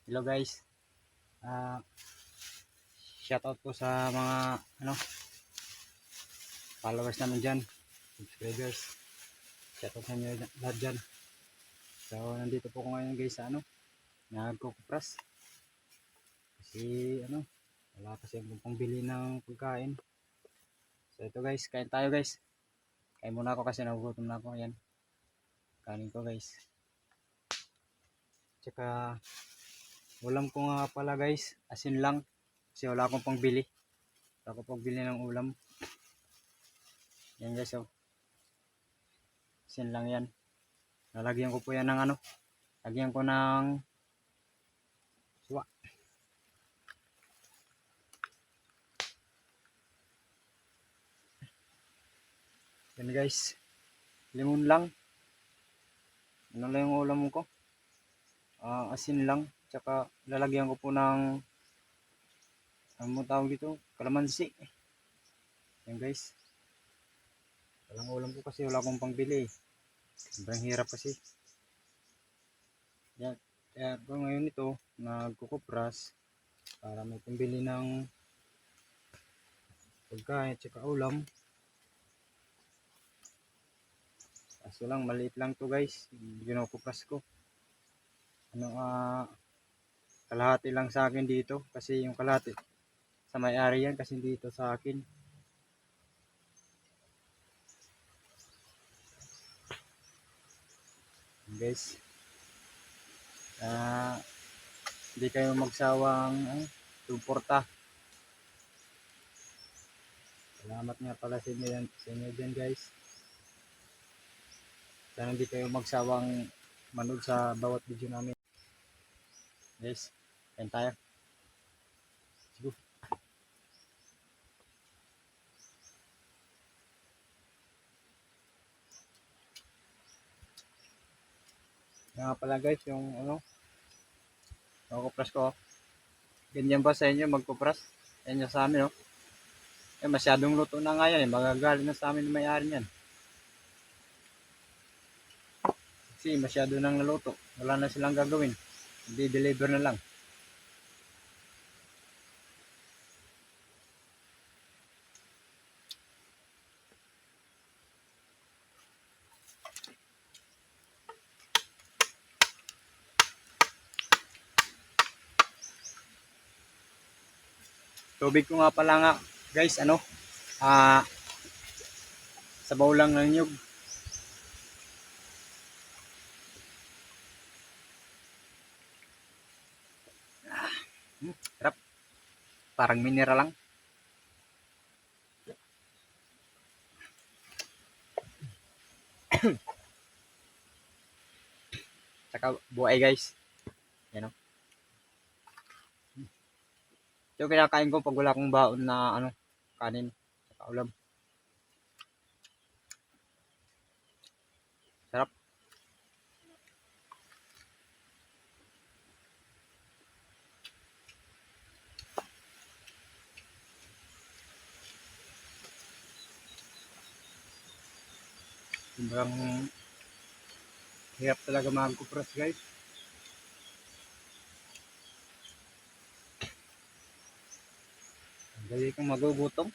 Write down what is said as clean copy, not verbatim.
Hello guys. Ah, Shoutout po sa mga followers namin diyan, subscribers. Shoutout sa inyo lahat diyan. So nandito po ko ngayon guys sa nagkukupras. Kasi wala kasi akong pangbili ng pagkain. So ito guys, kain tayo guys. Kain muna ako kasi nagugutom na ako. Ayan. Kanin ko guys. Tsaka ulam ko nga pala guys, asin lang. Kasi wala akong pangbili. Wala akong pangbili ng ulam. Yan guys, oh. Asin lang yan. Lalagyan ko po yan ng lagyan ko ng suwa. Yan guys. Limon lang. Ano lang yung ulam ko. Asin lang. Tsaka lalagyan ko po ng ano mo tawag dito? Kalamansi. Yan guys. Walang ulam ko kasi wala akong pangbili. Sobrang hirap kasi. Yan. Kaya ako ngayon ito nagkukupras para may pambili ng pagkain tsaka ulam. Kaso lang maliit lang to guys. Ginukupras ko. Kalahati lang sa akin dito kasi yung kalahati sa may-ari yan kasi dito sa akin. Guys, hindi kayo magsawang suporta. Salamat nga pala sa inyo dyan guys. Sana hindi kayo magsawang manood sa bawat video namin. Guys, kain tayo. Sige. Nga pala guys, yung kupras ko. Ganyan ba sa inyo magkupras? Ganyan sa amin masyadong luto na nga yan magagalit na sa amin may-ari niyan. Kasi masyado nang naluto. Wala na silang gagawin. I-deliver na lang. Tubig ko nga pala nga guys, sabaw lang ng nyug. Sarap. Parang mineral lang. Saka buhay guys. Yan o. Ito kinakain ko pag wala akong baon na kanin. Saka ulam. Sarap. Sobrang hirap talaga magkupras guys. Dali kong magugutom.